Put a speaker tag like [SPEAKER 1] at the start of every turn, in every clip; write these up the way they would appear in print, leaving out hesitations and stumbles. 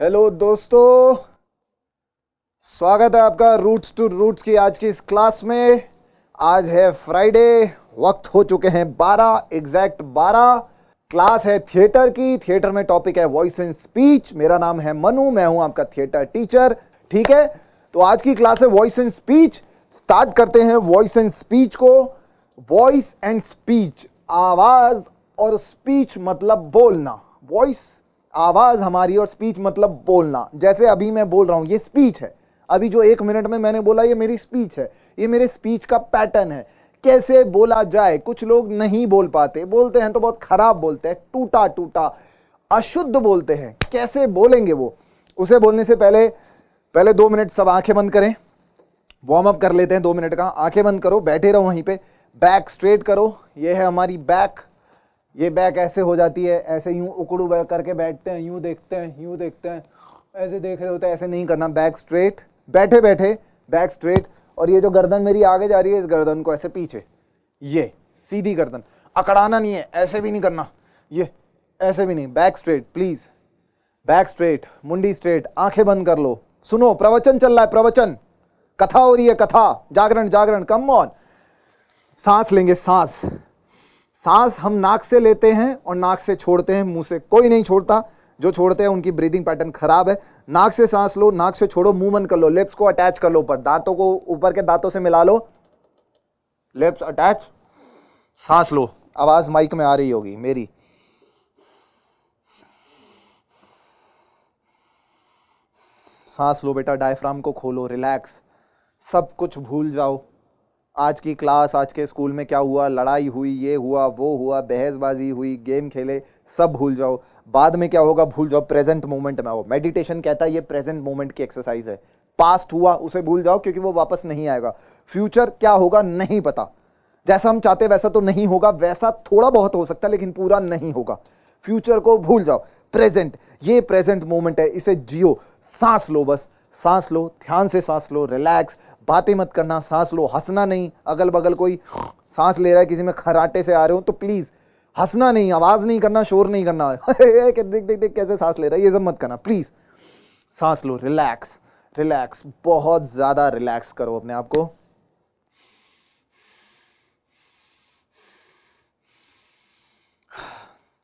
[SPEAKER 1] Hello दोस्तों, स्वागत है आपका रूट्स टू रूट्स की आज की इस क्लास में। आज है फ्राइडे, वक्त हो चुके हैं 12 एग्जैक्ट 12। क्लास है थिएटर की। थिएटर में टॉपिक है वॉइस एंड स्पीच। मेरा नाम है मनु, मैं हूं आपका थिएटर टीचर। ठीक है, तो आज की क्लास है वॉइस एंड स्पीच। स्टार्ट करते हैं वॉइस एंड स्पीच को। वॉइस एंड स्पीच, आवाज और स्पीच मतलब बोलना। वॉइस आवाज हमारी और स्पीच मतलब बोलना। जैसे अभी मैं बोल रहा हूं, ये स्पीच है। अभी जो 1 मिनट में मैंने बोला, ये मेरी स्पीच है। ये मेरे स्पीच का पैटर्न है। कैसे बोला जाए, कुछ लोग नहीं बोल पाते, बोलते हैं तो बहुत खराब बोलते हैं, टूटा टूटा अशुद्ध बोलते हैं। कैसे बोलेंगे वो? उसे बोलने से पहले पहले 2 मिनट सब आंखें बंद करें, वार्म अप कर लेते हैं 2 मिनट का। आंखें बंद करो, बैठे रहो वहीं पे, बैक स्ट्रेट करो। ये है हमारी बैक। ये बैक ऐसे हो जाती है, ऐसे यूं उकड़ू करके बैठते हैं, यूं देखते हैं, यूं देखते हैं, ऐसे देख रहे होते हैं। ऐसे नहीं करना, बैक स्ट्रेट, बैठे बैठे बैक स्ट्रेट। और ये जो गर्दन मेरी आगे जा रही है, इस गर्दन को ऐसे पीछे, ये सीधी गर्दन, अकड़ाना नहीं है, ऐसे भी नहीं करना, ये ऐसे भी नहीं। Back straight please, back straight, मुंडी स्ट्रेट, आंखें बंद कर लो। सुनो, प्रवचन चल रहा है, प्रवचन, कथा हो रही है, कथा, जागरण जागरण, कम ऑन। सांस लेंगे, सांस। सांस हम नाक से लेते हैं और नाक से छोड़ते हैं, मुंह से कोई नहीं छोड़ता। जो छोड़ते हैं उनकी ब्रीदिंग पैटर्न खराब है। नाक से सांस लो, नाक से छोड़ो, मुंह बंद कर लो, लिप्स को अटैच कर लो, ऊपर दांतों को ऊपर के दांतों से मिला लो, लिप्स अटैच। सांस लो। आवाज माइक में आ रही होगी मेरी। सांस लो बेटा, डायफ्राम को खोलो, रिलैक्स, सब कुछ भूल जाओ। आज की क्लास, आज के स्कूल में क्या हुआ, लड़ाई हुई, ये हुआ, वो हुआ, बहसबाजी हुई, गेम खेले, सब भूल जाओ। बाद में क्या होगा भूल जाओ, प्रेजेंट मोमेंट में आओ। मेडिटेशन कहता है ये प्रेजेंट मोमेंट की एक्सरसाइज है। पास्ट हुआ उसे भूल जाओ, क्योंकि वो वापस नहीं आएगा। फ्यूचर क्या होगा नहीं पता। जैसा हम चाहते वैसा तो नहीं होगा, वैसा थोड़ा बहुत हो सकता है लेकिन पूरा नहीं होगा। फ्यूचर को भूल जाओ, प्रेजेंट, ये प्रेजेंट मोमेंट है, इसे जियो। सांस लो, बस सांस लो, ध्यान से सांस लो, रिलैक्स। बातें मत करना, सांस लो, हंसना नहीं। अगल बगल कोई सांस ले रहा है, किसी में खराटे से आ रहे हो तो प्लीज हंसना नहीं, आवाज नहीं करना, शोर नहीं करना। देख देख देख कैसे सांस ले रहा है, ये सब मत करना प्लीज। सांस लो, रिलैक्स, रिलैक्स, बहुत ज्यादा रिलैक्स करो अपने आप को।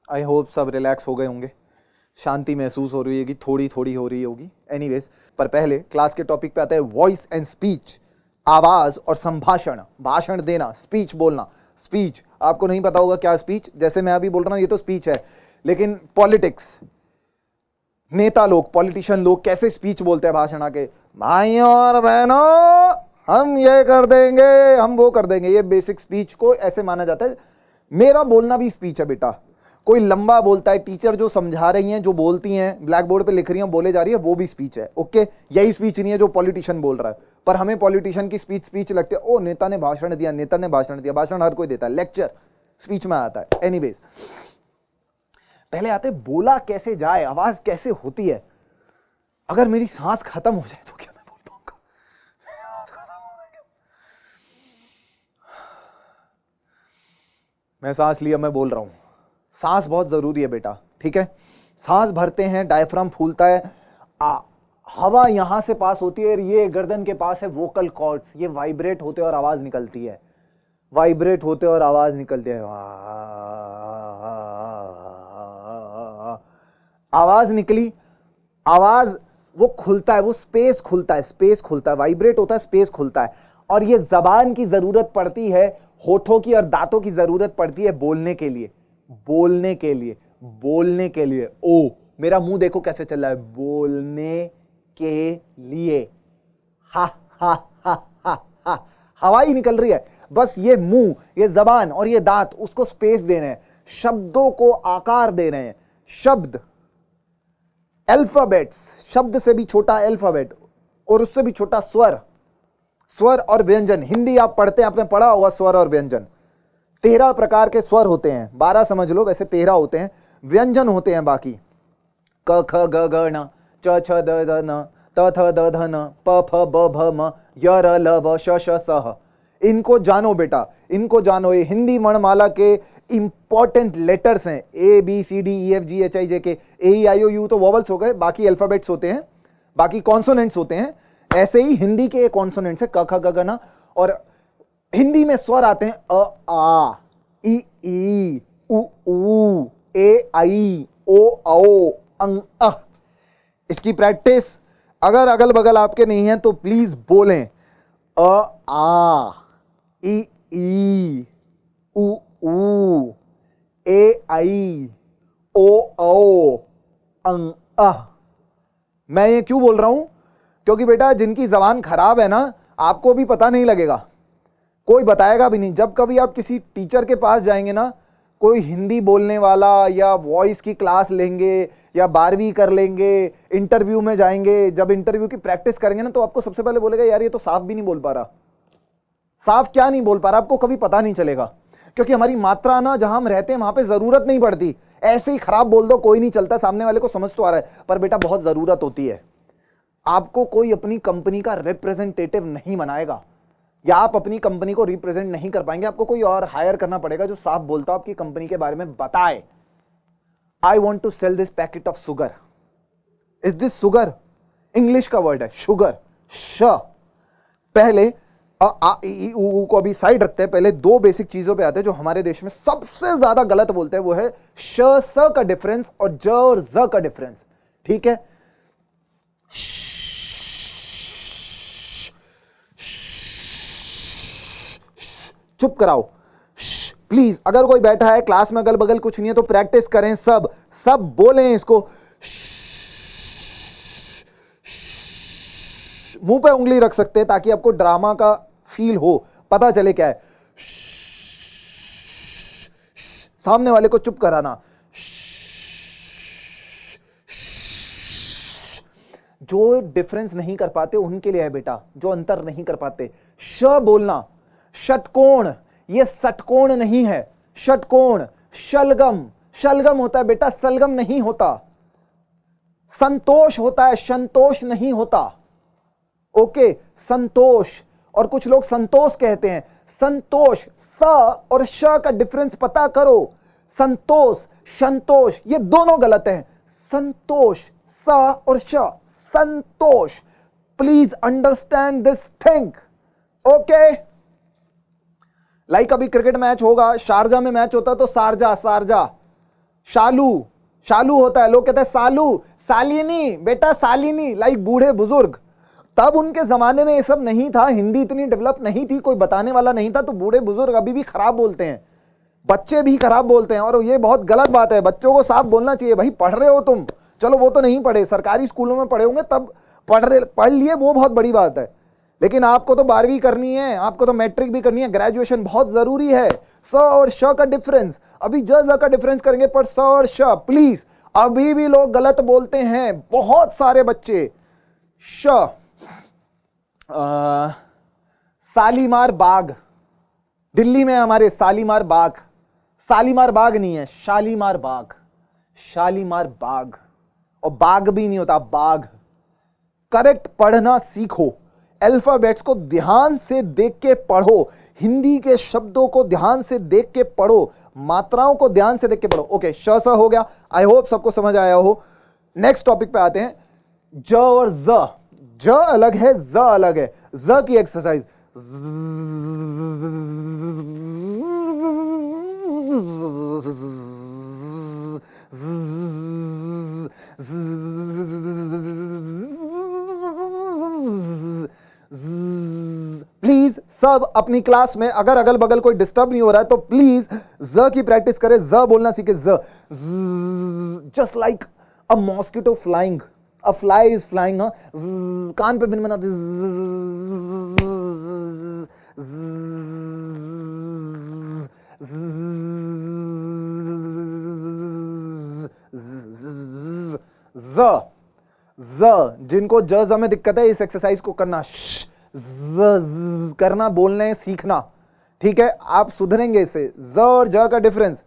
[SPEAKER 1] आई होप सब रिलैक्स हो गए होंगे, शांति महसूस हो रही होगी, थोड़ी थोड़ी हो रही होगी। एनीवेज, पर पहले क्लास के टॉपिक पे आता है वॉइस एंड स्पीच, आवाज और संभाषण। भाषण देना, स्पीच बोलना। स्पीच आपको नहीं पता होगा क्या स्पीच, जैसे मैं अभी बोल रहा हूं ये तो स्पीच है, लेकिन पॉलिटिक्स, नेता लोग, पॉलिटिशियन लोग कैसे स्पीच बोलते हैं भाषण आके, भाइयों और बहनों हम ये कर देंगे, हम वो कर देंगे। ये बेसिक स्पीच को ऐसे माना जाता है। मेरा बोलना भी स्पीच है बेटा। कोई लंबा बोलता है, टीचर जो समझा रही हैं, जो बोलती हैं, ब्लैक बोर्ड पे लिख रही हैं, बोले जा रही है, वो भी स्पीच है। ओके, यही स्पीच नहीं है जो पॉलिटिशियन बोल रहा है। पर हमें पॉलिटिशियन की स्पीच स्पीच लगती है। ओ नेता ने भाषण दिया, नेता ने भाषण दिया। भाषण हर कोई देता है, लेक्चर स्पीच में आता है। एनीवेज, पहले आते बोला कैसे जाए, आवाज कैसे होती है। अगर मेरी सांस खत्म हो जाए तो क्या मैं बोल पाऊंगा? मैं सांस लिया, मैं बोल रहा हूं। सांस बहुत जरूरी है बेटा, ठीक है। सांस भरते हैं, डायफ्राम फूलता है, हवा यहां से पास होती है, ये गर्दन के पास है वोकल कॉर्ड्स, ये वाइब्रेट होते और आवाज निकलती है, वाइब्रेट होते और आवाज निकलती है। आवाज निकली, आवाज वो खुलता है, वो स्पेस खुलता है, स्पेस खुलता है, वाइब्रेट होता है, स्पेस खुलता है। और ये जबान की जरूरत पड़ती है, होठों की और दांतों की जरूरत पड़ती है बोलने के लिए, बोलने के लिए, बोलने के लिए। ओ मेरा मुंह देखो कैसे चल रहा है, बोलने के लिए। हा हा हा हा हा, हवा ही निकल रही है। बस ये मुंह, ये जबान और ये दांत उसको स्पेस दे रहे हैं, शब्दों को आकार दे रहे हैं। शब्द, अल्फाबेट्स, शब्द से भी छोटा अल्फाबेट और उससे भी छोटा स्वर, स्वर और व्यंजन। हिंदी आप पढ़ते हैं, आपने पढ़ा होगा स्वर और व्यंजन। 13 प्रकार के स्वर होते हैं, 12 समझ लो, वैसे 13 होते हैं। व्यंजन होते हैं बाकी, क ख ग घ ण, च छ द ध न, त थ द ध न, प फ ब भ म, य र ल व श श स ह। इनको जानो बेटा, इनको जानो। ये हिंदी वर्णमाला के इंपॉर्टेंट लेटर्स हैं, A B C D E F G H I J K. A E I O you तो वॉवल्स हो गए, बाकी अल्फाबेट्स होते हैं, बाकी कॉन्सोनेंट्स होते हैं। ऐसे ही हिंदी के कॉन्सोनेंट्स है क ख ग घ न, और हिंदी में स्वर आते हैं अ आ, ई ई, उ ऊ, ए आई, ओ औ, अंग अ। इसकी प्रैक्टिस अगर अगल बगल आपके नहीं है तो प्लीज बोलें अ आ, ई ई, उ ऊ, ए आई, ओ औ, अंग अ। मैं ये क्यों बोल रहा हूं? क्योंकि बेटा जिनकी जबान खराब है ना, आपको भी पता नहीं लगेगा, कोई बताएगा भी नहीं। जब कभी आप किसी टीचर के पास जाएंगे ना, कोई हिंदी बोलने वाला या वॉइस की क्लास लेंगे या 12वीं कर लेंगे, इंटरव्यू में जाएंगे, जब इंटरव्यू की प्रैक्टिस करेंगे ना, तो आपको सबसे पहले बोलेगा यार ये तो साफ भी नहीं बोल पा रहा। साफ क्या नहीं बोल पा रहा, आपको कभी पता नहीं चलेगा, क्योंकि हमारी मात्रा ना जहां हम रहते हैं वहां पे जरूरत नहीं पड़ती। ऐसे ही खराब बोल दो, कोई नहीं चलता, सामने वाले को समझ तो आ रहा है, पर बेटा बहुत जरूरत होती है। आपको कोई अपनी कंपनी का रिप्रेजेंटेटिव नहीं बनाएगा, या आप अपनी कंपनी को रिप्रेजेंट नहीं कर पाएंगे, आपको कोई और हायर करना पड़ेगा जो साफ बोलता हो, आपकी कंपनी के बारे में बताए। I want to sell this packet of sugar. Is this sugar? English का वर्ड है शुगर। श पहले अ आ ई उ को अभी साइड रखते हैं, पहले दो बेसिक चीजों पे आते हैं जो हमारे देश में सबसे ज्यादा गलत बोलते हैं, वो है श स का डिफरेंस और ज और ज का डिफरेंस। ठीक है, चुप कराओ प्लीज। अगर कोई बैठा है क्लास में अगल बगल कुछ नहीं है तो प्रैक्टिस करें, सब सब बोलें इसको। मुंह पे उंगली रख सकते हैं ताकि आपको ड्रामा का फील हो, पता चले क्या है। सामने वाले को चुप कराना। जो डिफरेंस नहीं कर पाते उनके लिए है बेटा, जो अंतर नहीं कर पाते। श बोलना, षटकोण, ये षटकोण नहीं है, षटकोण। शलगम, शलगम होता है बेटा, सलगम नहीं होता। संतोष होता है, संतोष नहीं होता। ओके, संतोष। और कुछ लोग संतोष कहते हैं, संतोष। स और श का डिफरेंस पता करो। संतोष, संतोष, ये दोनों गलत है। संतोष, स और श, Santosh. Please understand this thing. Okay, like अभी क्रिकेट मैच होगा, शारजा में मैच होता तो शारजा, शारजा। शालू, शालू होता है, लोग कहते हैं सालू, सालिनी बेटा, सालिनी। लाइक बूढ़े बुजुर्ग। तब उनके जमाने में ये सब नहीं था, हिंदी इतनी डेवलप नहीं थी, कोई बताने वाला नहीं था, तो बूढ़े बुजुर्ग अभी भी खराब बोलते हैं, बच्चे भी खराब बोलते हैं, और ये बहुत गलत बात है। बच्चों को साफ बोलना चाहिए। भाई पढ़ रहे हो तुम, चलो वो तो नहीं पढ़े, सरकारी स्कूलों में पढ़े होंगे तब पढ़ लिए, वो बहुत बड़ी बात है। लेकिन आपको तो 12वीं करनी है, आपको तो मैट्रिक भी करनी है, ग्रेजुएशन बहुत जरूरी है। स और श का डिफरेंस, अभी ज ज का डिफरेंस करेंगे, पर स और श प्लीज। अभी भी लोग गलत बोलते हैं, बहुत सारे बच्चे। श, शालीमार बाग, दिल्ली में हमारे शालीमार बाग, शालीमार बाग नहीं है, शालीमार बाग, शालीमार बाग। और बाग भी नहीं होता, बाग। करेक्ट पढ़ना सीखो, अल्फाबेट्स को ध्यान से देख के पढ़ो, हिंदी के शब्दों को ध्यान से देख के पढ़ो, मात्राओं को ध्यान से देख के पढ़ो। ओके, श स हो गया, आई होप सबको समझ आया हो। नेक्स्ट टॉपिक पे आते हैं, ज और ज। ज अलग है, ज अलग है। ज की एक्सरसाइज, प्लीज सब अपनी क्लास में, अगर अगल बगल कोई डिस्टर्ब नहीं हो रहा है तो प्लीज ज की प्रैक्टिस करें, ज बोलना सीखे। ज, just like a mosquito flying, a fly is flying. कान पे बिन बनाते, जिनको ज ज में दिक्कत है, इस एक्सरसाइज को करना, करना, बोलने सीखना। ठीक है, आप सुधरेंगे इससे। ज और ज का डिफरेंस,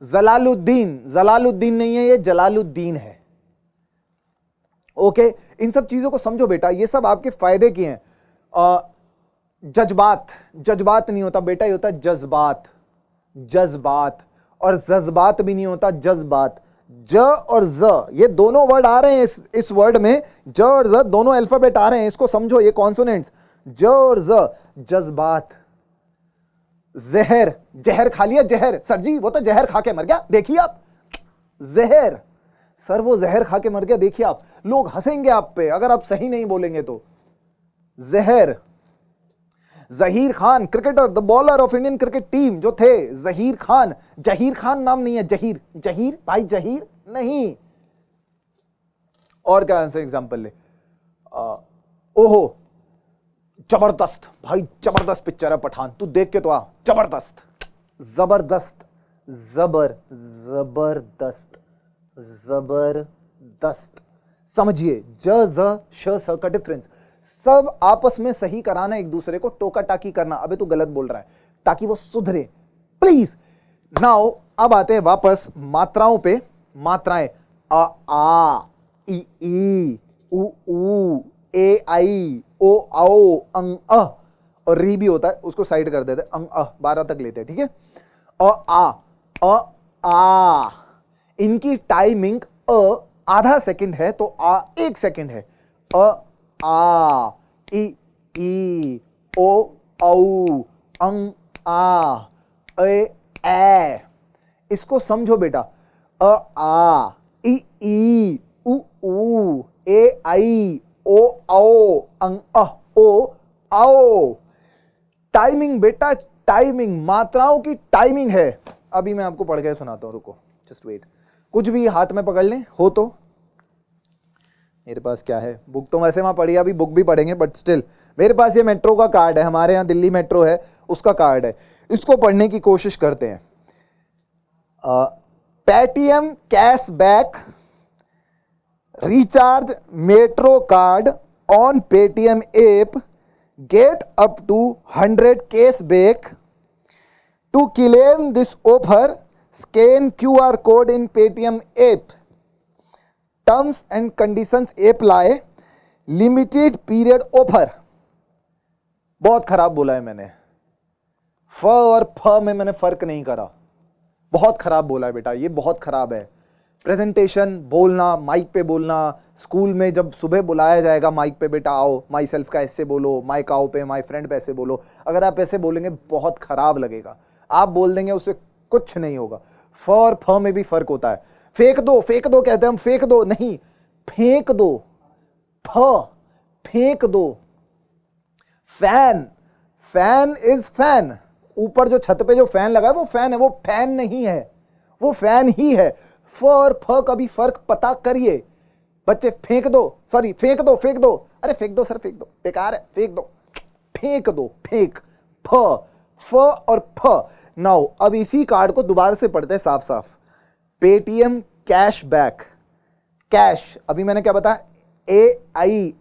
[SPEAKER 1] जलालुद्दीन, जलालुद्दीन नहीं है, ये जलालुद्दीन है। ओके, इन सब चीजों को समझो बेटा, ये सब आपके फायदे की हैं। जज्बात, जज्बात नहीं होता बेटा, ये होता है जज्बात, जज्बात। और जज्बात भी नहीं होता, जज्बात। ज और ज, ये दोनों वर्ड आ रहे हैं इस वर्ड में, ज और ज दोनों अल्फाबेट आ रहे हैं, इसको समझो, ये कॉन्सोनेंट्स, ज और ज। जज्बात, जहर, जहर खा लिया, जहर, सर जी वो तो जहर खा के मर गया, देखिए आप, जहर, सर वो जहर खा के मर गया, देखिए आप, लोग हंसेंगे आप पे अगर आप सही नहीं बोलेंगे तो। जहर। Zaheer Khan, cricketer, the bowler of Indian cricket team जो थे, जहीर खान, जहीर खान नाम नहीं है, जहीर, जहीर भाई, जहीर नहीं। और क्या आंसर एग्जांपल ले, ओहो, जबरदस्त भाई, जबरदस्त पिक्चर है पठान, तू देख के तो आ, जबरदस्त, जबरदस्त, जबरदस्त, जबरदस्त। समझिए ज ज श स का डिफरेंस, सब आपस में सही कराना, एक दूसरे को टोका टाकी करना, अबे तू गलत बोल रहा है, ताकि वो सुधरे, प्लीज। नाउ अब आते हैं वापस मात्राओं पे। मात्राएं, आ ई उ ए आई ओ आओ अंग अ, और री भी होता है, उसको साइड कर देते, अंग अ 12 तक लेते हैं, ठीक है। आ, इनकी टाइमिंग आधा सेकंड है तो आ 1 सेकंड है। आ ई ओ औ अंग आ ए। इसको समझो बेटा, आ ई उ ए आई ओ आओ अंग ओ आओ। टाइमिंग बेटा, टाइमिंग, मात्राओं की टाइमिंग है। अभी मैं आपको पढ़ के सुनाता हूं, रुको, जस्ट वेट। कुछ भी हाथ में पकड़ लें हो तो, मेरे पास क्या है, बुक तो वैसे वहां पढ़ी, अभी बुक भी पढ़ेंगे, बट स्टिल मेरे पास ये मेट्रो का कार्ड है, हमारे यहाँ दिल्ली मेट्रो है, उसका कार्ड है, इसको पढ़ने की कोशिश करते हैं। Paytm cashback recharge metro card on Paytm app, get up to 100 cashback. To claim this offer scan QR code in Paytm app, terms and conditions apply, limited period offer. बहुत खराब बोला है मैंने, फ और फ में मैंने फर्क नहीं करा, बहुत खराब बोला है बेटा, ये बहुत खराब है। प्रेजेंटेशन बोलना, माइक पे बोलना, स्कूल में जब सुबह बुलाया जाएगा माइक पे, बेटा आओ, माई सेल्फ का ऐसे बोलो, माई काओ पे, माई फ्रेंड पे ऐसे बोलो, अगर आप ऐसे बोलेंगे बहुत खराब लगेगा, आप बोल देंगे उससे कुछ नहीं होगा। फ और फ में भी फर्क होता है। फेंक दो, फेंक दो कहते हैं हम, फेंक दो नहीं, फेंक दो, फ फेंक दो। फैन, फैन इज फैन, ऊपर जो छत पे जो फैन लगा है वो फैन है, वो फैन नहीं है, वो फैन ही है। फ और फ का भी फर्क पता करिए बच्चे। फेंक दो, सॉरी फेंक दो, फेंक दो, अरे फेंक दो सर, फेंक दो, बेकार है, फेंक दो, फेंक दो, फेंक, फ, फ और फ। नाउ अब इसी कार्ड को दोबारा से पढ़ते हैं साफ साफ। पेटीएम कैशबैक, कैश, अभी मैंने क्या बताया, ए आई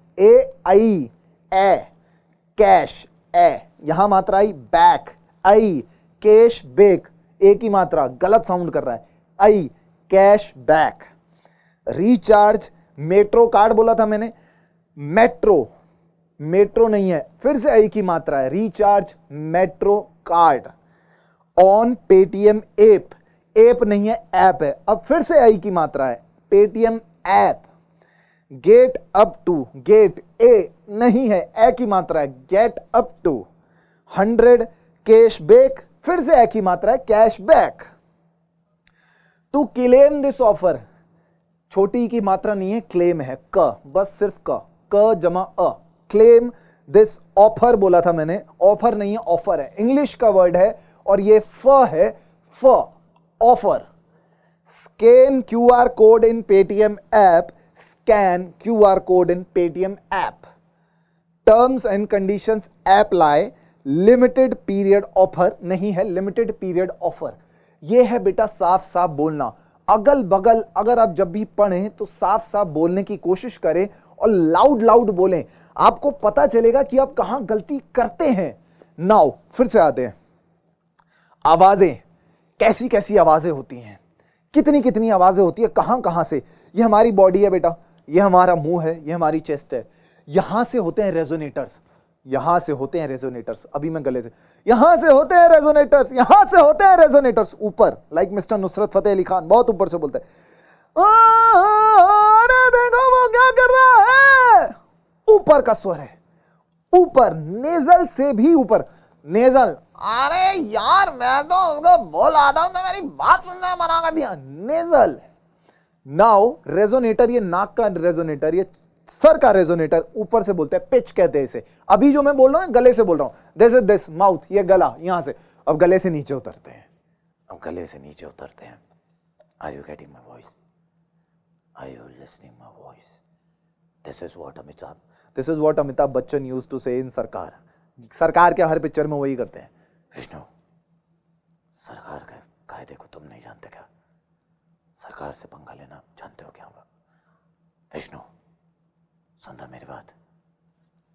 [SPEAKER 1] ए, कैश ए, यहां मात्रा आई, बैक आई, कैश बैक, एक ही मात्रा, गलत साउंड कर रहा है, आई, cash back. Recharge metro card बोला था मैंने, मेट्रो, मेट्रो नहीं है, फिर से आई की मात्रा है, recharge metro card on Paytm app, app नहीं है, ऐप है, अब फिर से आई की मात्रा है, Paytm app. Get up to, get ए नहीं है, ए की मात्रा है, गेट अप टू 100 कैशबैक, फिर से ए की मात्रा है, cashback. To claim this offer, छोटी की मात्रा नहीं है, क्लेम है, क, बस सिर्फ क जमा अ, क्लेम दिस ऑफर बोला था मैंने, ऑफर नहीं है, ऑफर है, इंग्लिश का वर्ड है, और ये फ है, फ, offer. Scan QR code in Paytm app, scan QR code in Paytm app, terms and conditions apply, limited period offer नहीं है, लिमिटेड पीरियड ऑफर। यह है बेटा साफ साफ बोलना, अगल बगल अगर आप जब भी पढ़ें तो साफ साफ बोलने की कोशिश करें और लाउड लाउड बोलें, आपको पता चलेगा कि आप कहां गलती करते हैं। नाउ फिर से आते हैं, आवाजें, कैसी कैसी आवाजें होती हैं, कितनी कितनी आवाजें होती है, कहां कहां से। ये हमारी बॉडी है बेटा, ये हमारा मुंह है, ये हमारी चेस्ट है, यहां से होते हैं रेजोनेटर्स, यहां से होते हैं रेजोनेटर्स, अभी मैं गले से, यहां से होते हैं रेजोनेटर्स, यहां से होते हैं रेजोनेटर्स, ऊपर, लाइक मिस्टर नुसरत फतेह अली खान बहुत ऊपर से बोलते हैं, अरे देखो वो क्या कर रहा है, ऊपर का स्वर है, ऊपर, नेजल से भी ऊपर, नेजल। अरे यार मैं तो उसको बोल आता हूं, तो मेरी बात सुनना मना कर दिया, नेजल। नाउ रेजोनेटर, ये नाक का रेजोनेटर, ये सर का रेजोनेटर, ऊपर से बोलते हैं, पिच कहते हैं इसे। अभी जो मैं बोल रहा हूं गले से बोल रहा हूं, दिस इज दिस माउथ, ये गला यहां से, अब गले से नीचे उतरते हैं, अब गले से नीचे उतरते हैं। Are you getting my voice, are you listening my voice? This is what Amitabh, this is what Amitabh Bachchan used to say in सरकार। सरकार के हर पिक्चर में वही करते हैं। विष्णु, सरकार के कायदे को तुम नहीं जानते क्या? सरकार से पंगा लेना जानते हो क्या? विष्णु सुन रहा मेरी बात?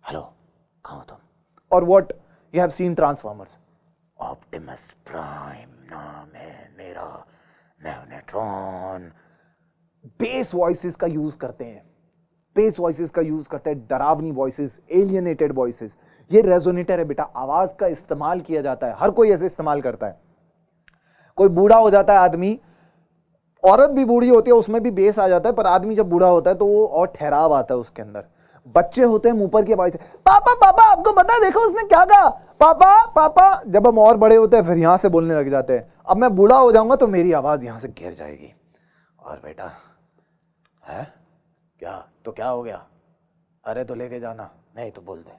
[SPEAKER 1] हेलो, कहाँ हो तुम? और what you have seen transformers, Optimus prime नाम है मेरा, न्यूट्रॉन। बेस वॉइसेस का यूज करते हैं, बेस वॉइसेस का यूज करते हैं, डरावनी वॉइसेस, एलियनेटेड वॉइसेस। ये रेजोनेटर है बेटा, आवाज का इस्तेमाल किया जाता है, हर कोई ऐसे इस्तेमाल करता है। कोई बूढ़ा हो जाता है आदमी, औरत भी बूढ़ी होती है उसमें भी बेस आ जाता है, पर आदमी जब बूढ़ा होता है तो वो और ठहराव आता है उसके अंदर। बच्चे होते हैं ऊपर की आवाज से, पापा पापा आपको पता है देखो उसने क्या कहा, पापा पापा। जब हम और बड़े होते हैं फिर यहां से बोलने लग जाते हैं। अब मैं बूढ़ा हो जाऊंगा तो मेरी आवाज यहां से गिर जाएगी, और बेटा है क्या, तो क्या हो गया? अरे तो लेके जाना, नहीं तो बोल दे,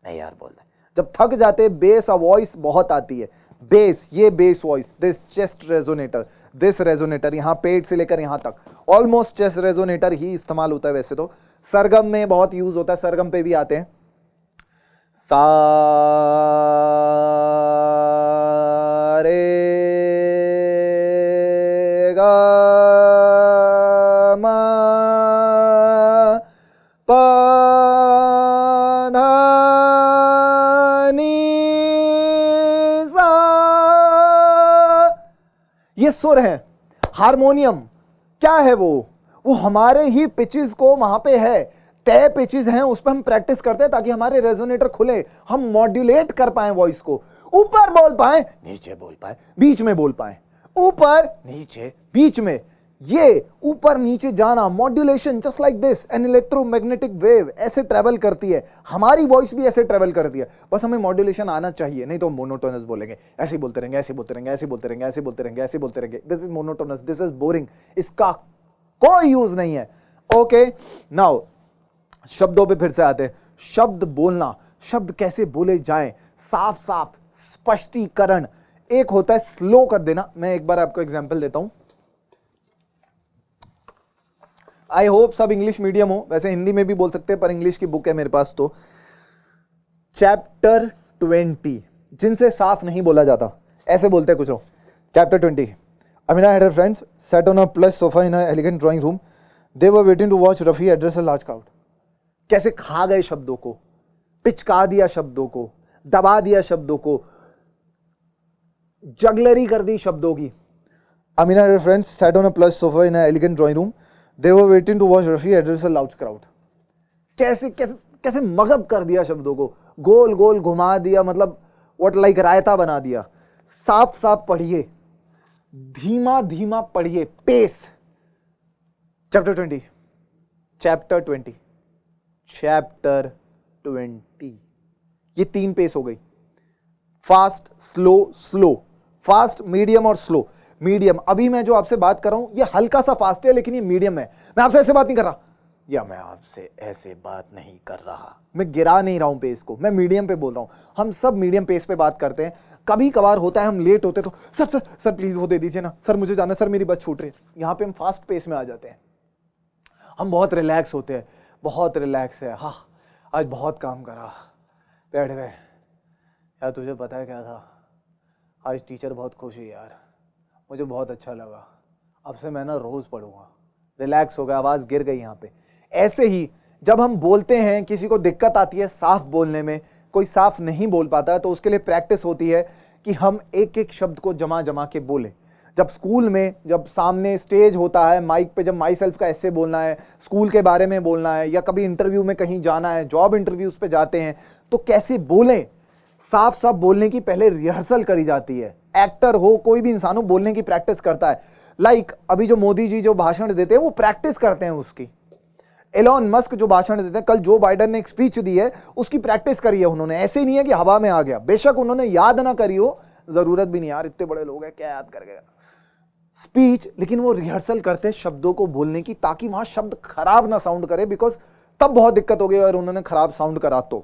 [SPEAKER 1] नहीं यार बोल दे। जब थक जाते बेस वॉइस बहुत आती है, बेस, ये base voice, this chest resonator, this resonator, यहां पेट से लेकर यहां तक ऑलमोस्ट चेस्ट रेजोनेटर ही इस्तेमाल होता है। वैसे तो सरगम में बहुत यूज होता है, सरगम पे भी आते हैं। सा रे गा मा पा धा नी सा, ये सुर है। हारमोनियम क्या है? वो हमारे ही पिचेस को वहां पे है, तय पिचेस हैं, उस पर हम प्रैक्टिस करते हैं ताकि हमारे रेजोनेटर खुले, हम मॉड्यूलेट कर पाए वॉइस को, ऊपर बोल पाए, नीचे बोल पाए, बीच में बोल पाए, ऊपर नीचे बीच में। ये ऊपर नीचे जाना, modulation, just like this, an electromagnetic wave ऐसे ट्रेवल करती है, हमारी वॉइस भी ऐसे ट्रेवल करती है। बस हमें मॉड्यूलेशन आना चाहिए, नहीं तो मोनोटोनस बोलेंगे, ऐसे ही बोलते रहेंगे, ऐसे बोलते रहेंगे, ऐसे बोलते रहेंगे, ऐसे बोलते रहेंगे, ऐसे बोलते रहेंगे। This is monotonous, this is boring, इसका कोई यूज नहीं है। ओके, नाउ शब्दों पे फिर से आते हैं। शब्द बोलना, शब्द कैसे बोले जाएं, साफ साफ स्पष्टीकरण। एक होता है स्लो कर देना, मैं एक बार आपको एग्जांपल देता हूं। आई होप सब इंग्लिश मीडियम हो, वैसे हिंदी में भी बोल सकते हैं पर इंग्लिश की बुक है मेरे पास। तो चैप्टर 20, जिनसे साफ नहीं बोला जाता, ऐसे बोलते हैं कुछ लोग। Chapter 20, Amina had her friends sat on a plush sofa in an elegant drawing room. They were waiting to watch Rafi address a large crowd. कैसे खा गए शब्दों को, पिचका दिया शब्दों को, दबा दिया शब्दों को, जगलरी कर दी शब्दों की। Amina and her friends sat on a plush sofa in an elegant drawing room. They were waiting to watch Rafi address a large crowd. कैसे कैसे कैसे मगब कर दिया शब्दों को, गोल गोल घुमा दिया, मतलब व्हाट लाइक रायता बना दिया। साफ साफ पढ़िए, धीमा धीमा पढ़िए, पेस। चैप्टर 20, चैप्टर 20, चैप्टर 20, ये 3 पेस हो गई। Fast, slow, slow, fast, medium और स्लो। मीडियम, अभी मैं जो आपसे बात कर रहा हूं ये हल्का सा फास्ट है, लेकिन ये मीडियम है। मैं आपसे ऐसे बात नहीं कर रहा, या मैं आपसे ऐसे बात नहीं कर रहा, मैं गिरा नहीं रहा हूं पेस को, मैं मीडियम पे बोल रहा हूं। हम सब मीडियम पेस पे बात करते हैं। कभी कभार होता है हम लेट होते तो सर सर सर प्लीज वो दे दीजिए ना, सर मुझे जाना, सर मेरी बस छूट रही है। यहां पे हम फास्ट पेस में आ जाते हैं, हम बहुत रिलैक्स होते हैं, बहुत रिलैक्स है, हाँ आज बहुत काम करा, बैठ गए। यार तुझे पता है क्या था, आज टीचर बहुत खुश हुई यार, मुझे बहुत अच्छा लगा, अब से मैं ना रोज पढ़ूंगा। रिलैक्स हो गया, आवाज गिर गई यहाँ पे। ऐसे ही जब हम बोलते हैं, किसी को दिक्कत आती है साफ बोलने में, कोई साफ नहीं बोल पाता है, तो उसके लिए प्रैक्टिस होती है कि हम एक एक शब्द को जमा जमा के बोलें। जब स्कूल में, जब सामने स्टेज होता है, माइक पे जब माई सेल्फ का ऐसे बोलना है, स्कूल के बारे में बोलना है, या कभी इंटरव्यू में कहीं जाना है, जॉब इंटरव्यूज पे जाते हैं, तो कैसे बोलें, साफ साफ बोलने की पहले रिहर्सल करी जाती है। एक्टर हो, कोई भी इंसान हो, बोलने की प्रैक्टिस करता है। लाइक अभी जो मोदी जी जो भाषण देते हैं वो प्रैक्टिस करते हैं उसकी। एलॉन मस्क जो भाषण देते हैं, कल जो बाइडेन ने एक स्पीच दी है उसकी प्रैक्टिस करी है उन्होंने, ऐसे ही नहीं है कि हवा में आ गया। बेशक उन्होंने याद ना करी हो, जरूरत भी नहीं यार, इतने बड़े लोग हैं क्या याद कर गए स्पीच, लेकिन वो रिहर्सल करते हैं शब्दों को बोलने की ताकि वहां शब्द खराब ना साउंड करे, बिकॉज तब बहुत दिक्कत हो गई अगर उन्होंने खराब साउंड करा तो।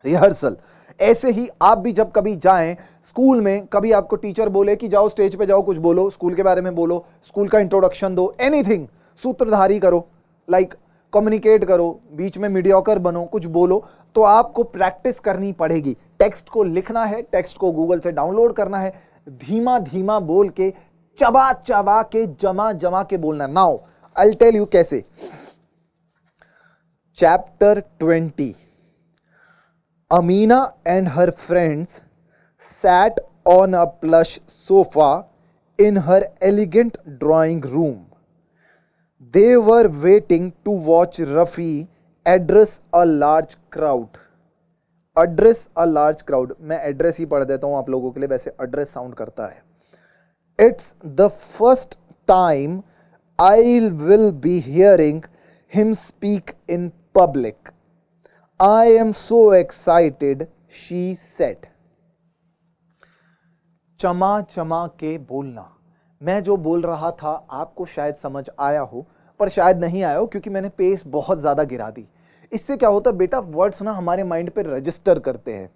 [SPEAKER 1] रिहर्सल। ऐसे ही आप भी जब कभी जाएं स्कूल में, कभी आपको टीचर बोले कि जाओ स्टेज पे जाओ, कुछ बोलो, स्कूल के बारे में बोलो, स्कूल का इंट्रोडक्शन दो, एनीथिंग, सूत्रधारी करो, लाइक कम्युनिकेट करो, बीच में मीडियोकर बनो, कुछ बोलो, तो आपको प्रैक्टिस करनी पड़ेगी। टेक्स्ट को लिखना है, टेक्स्ट को गूगल से डाउनलोड करना है, धीमा धीमा बोल के, चबा चबा के, जमा जमा के बोलना। Now I will tell you कैसे। Chapter 20। Amina and her friends sat on a plush sofa in her elegant drawing room. They were waiting to watch Rafi address a large crowd. Address a large crowd. मैं address ही पढ़ देता हूं आप लोगों के लिए, वैसे address sound करता है। It's the first time I will be hearing him speak in public. I am so excited, she said. चमा चमा के बोलना। मैं जो बोल रहा था आपको शायद समझ आया हो, पर शायद नहीं आया हो क्योंकि मैंने पेस बहुत ज्यादा गिरा दी। इससे क्या होता है बेटा, वर्ड्स ना हमारे माइंड पे रजिस्टर करते हैं।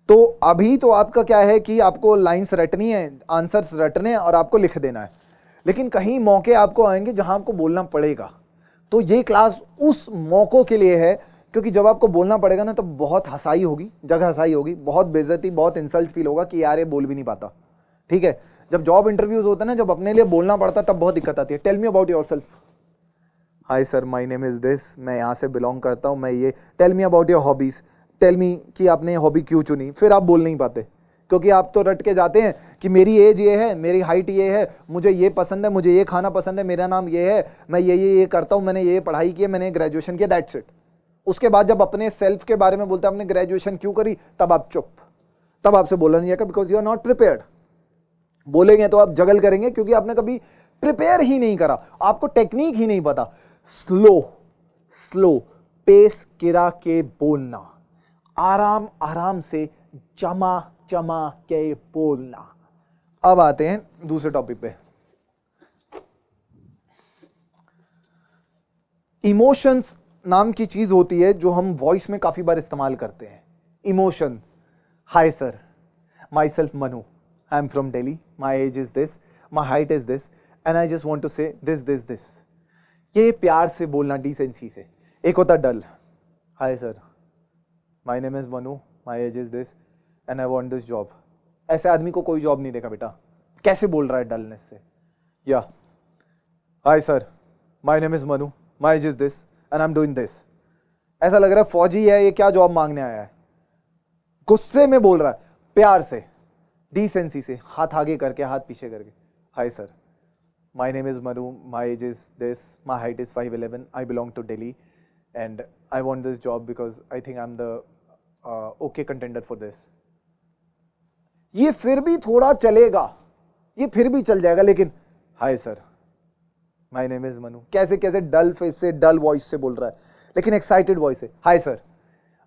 [SPEAKER 1] तो अभी तो आपका क्या है कि आपको लाइंस रटनी है, आंसर्स रटने हैं और आपको लिख देना है, लेकिन कहीं मौके आपको आएंगे जहां आपको बोलना पड़ेगा। तो ये क्लास उस मौकों के लिए है, क्योंकि जब आपको बोलना पड़ेगा ना तो बहुत हंसाई होगी, जगह हंसाई होगी, बहुत बेइज्जती, बहुत इंसल्ट फील होगा कि यार ये बोल भी नहीं पाता। ठीक है, जब जॉब इंटरव्यूज होते हैं ना, जब अपने लिए बोलना पड़ता है तब बहुत दिक्कत आती है। Tell me about yourself. Hi sir, my name is this, मैं यहाँ से बिलोंग करता हूँ, मैं ये। Tell me about your hobbies. Tell me कि आपने हॉबी क्यों चुनी। फिर आप बोल नहीं पाते क्योंकि आप तो रट के जाते हैं कि मेरी एज ये है, मेरी हाइट ये है, मुझे ये पसंद है, मुझे ये खाना पसंद है, मेरा नाम ये है, मैं ये करता हूँ, मैंने ये पढ़ाई की है, मैंने ग्रेजुएशन किया, दैट्स इट। उसके बाद जब अपने सेल्फ के बारे में बोलते हैं, आपने ग्रेजुएशन क्यों करी, तब आप चुप, तब आपसे बोला नहीं जाएगा, because you are not prepared. बोलेंगे तो आप जगल करेंगे क्योंकि आपने कभी प्रिपेयर ही नहीं करा, आपको टेक्निक ही नहीं पता। स्लो स्लो, पेस गिरा के बोलना, आराम आराम से, चमा चमा के बोलना। अब आते हैं दूसरे टॉपिक पे। इमोशंस नाम की चीज होती है जो हम वॉइस में काफी बार इस्तेमाल करते हैं। Emotion. Hi sir, my self Manu, I am from Delhi, my age is this, my height is this, and I just want to say this this this. ये प्यार से बोलना, डिसेंसी से। एक होता dull. Hi sir, my name is Manu, my age is this, and I want this job. ऐसे आदमी को कोई जॉब नहीं देगा बेटा। कैसे बोल रहा है डलनेस से। या हाय sir, my name is Manu, my age is this, and I am doing this. ऐसा लग रहा है फौजी है ये, क्या जॉब मांगने आया है। गुस्से में बोल रहा है, प्यार से, डिसेंसी से, हाथ आगे करके, हाथ पीछे करके। Hi sir, my name is Manu, my age is this, my height is 5'11", I belong to Delhi, and I want this job because I think I am the okay contender for this. ये फिर भी थोड़ा चलेगा, ये फिर भी चल जाएगा, लेकिन हाय sir, my name is Manu, कैसे कैसे डल फेस से, डल वॉइस से बोल रहा है, लेकिन एक्साइटेड वॉइस से। Hi sir,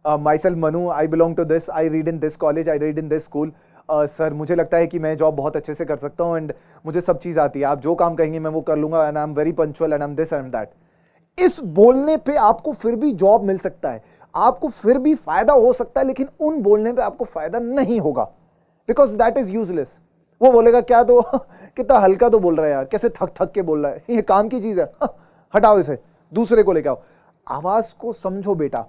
[SPEAKER 1] my self Manu, I belong to this, I read in this college, I read in this school. Sir मुझे लगता है कि मैं जॉब बहुत अच्छे से कर सकता हूँ, एंड मुझे सब चीज़ आती है, आप जो काम कहेंगे मैं वो कर लूंगा, and I am very punctual, and I am this and that. इस बोलने पे आपको फिर भी जॉब मिल सकता है, आपको फिर भी फायदा हो सकता है, लेकिन उन बोलने पे आपको फायदा नहीं होगा, बिकॉज दैट इज यूजलेस। वो बोलेगा क्या तो कितना हल्का तो बोल रहा है यार, कैसे थक थक के बोल रहा है, ये काम की चीज है, हटाओ इसे, दूसरे को लेके आओ। आवाज को समझो बेटा,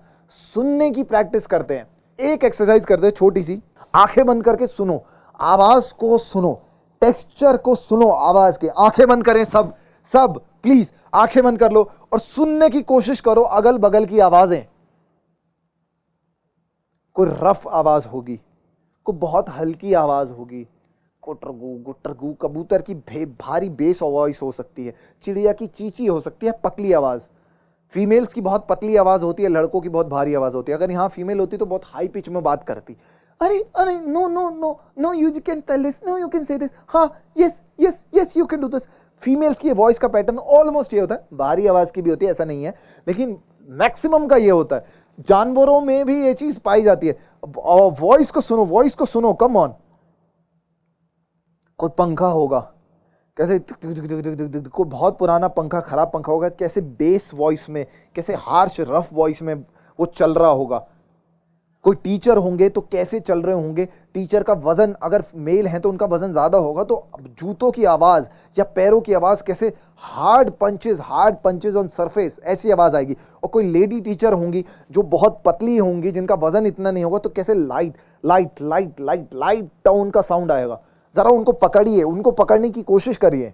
[SPEAKER 1] सुनने की प्रैक्टिस करते हैं। एक एक्सरसाइज करते हैं छोटी सी, आंखें बंद करके सुनो, आवाज को सुनो, टेक्सचर को सुनो आवाज के। आंखें बंद करें सब, सब प्लीज आंखें बंद कर लो और सुनने की कोशिश करो अगल बगल की आवाजें। कोई रफ आवाज होगी, कोई बहुत हल्की आवाज होगी, कोटरगू गुटरगू, कबूतर की भारी बेस वॉइस हो सकती है, चिड़िया की चींची हो सकती है, पतली आवाज। फीमेल्स की बहुत पतली आवाज होती है, लड़कों की बहुत भारी आवाज होती है। अगर यहाँ फीमेल होती तो बहुत हाई पिच में बात करती, अरे अरे no no no no, you can tell this, no you can say this, हाँ yes yes yes you can do this. Females की वॉइस का पैटर्न ऑलमोस्ट ये होता है, बाहरी आवाज की भी होती है, ऐसा नहीं है, लेकिन मैक्सिमम का ये होता है। जानवरों में भी ये चीज पाई जाती है। वॉइस को सुनो, वॉइस को सुनो, कम ऑन। कोई पंखा होगा, कैसे कोई बहुत पुराना पंखा, खराब पंखा होगा, कैसे बेस वॉइस में, कैसे हार्श रफ वॉइस में वो चल रहा होगा। कोई टीचर होंगे तो कैसे चल रहे होंगे, टीचर का वजन, अगर मेल है तो उनका वजन ज्यादा होगा, तो जूतों की आवाज या पैरों की आवाज कैसे हार्ड पंचेस ऑन सरफेस, ऐसी आवाज आएगी। और कोई लेडी टीचर होंगी जो बहुत पतली होंगी, जिनका वजन इतना नहीं होगा, तो कैसे light light light light light tone का साउंड आएगा। जरा उनको पकड़िए, उनको पकड़ने की कोशिश करिए।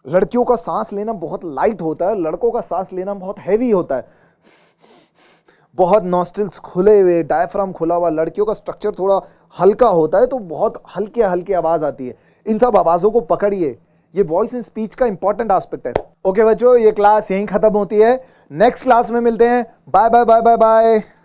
[SPEAKER 1] लड़कियों का सांस लेना बहुत लाइट होता है, लड़कों का सांस लेना बहुत हैवी होता है, बहुत नॉस्ट्रिल्स खुले हुए, डायफ्राम खुला हुआ। लड़कियों का स्ट्रक्चर थोड़ा हल्का होता है, तो बहुत हल्के हल्के आवाज आती है। इन सब आवाजों को पकड़िए, ये वॉइस इन स्पीच का इंपॉर्टेंट एस्पेक्ट है। ओके बच्चों, ये क्लास यहीं खत्म होती है, नेक्स्ट क्लास में मिलते हैं। Bye bye bye bye bye.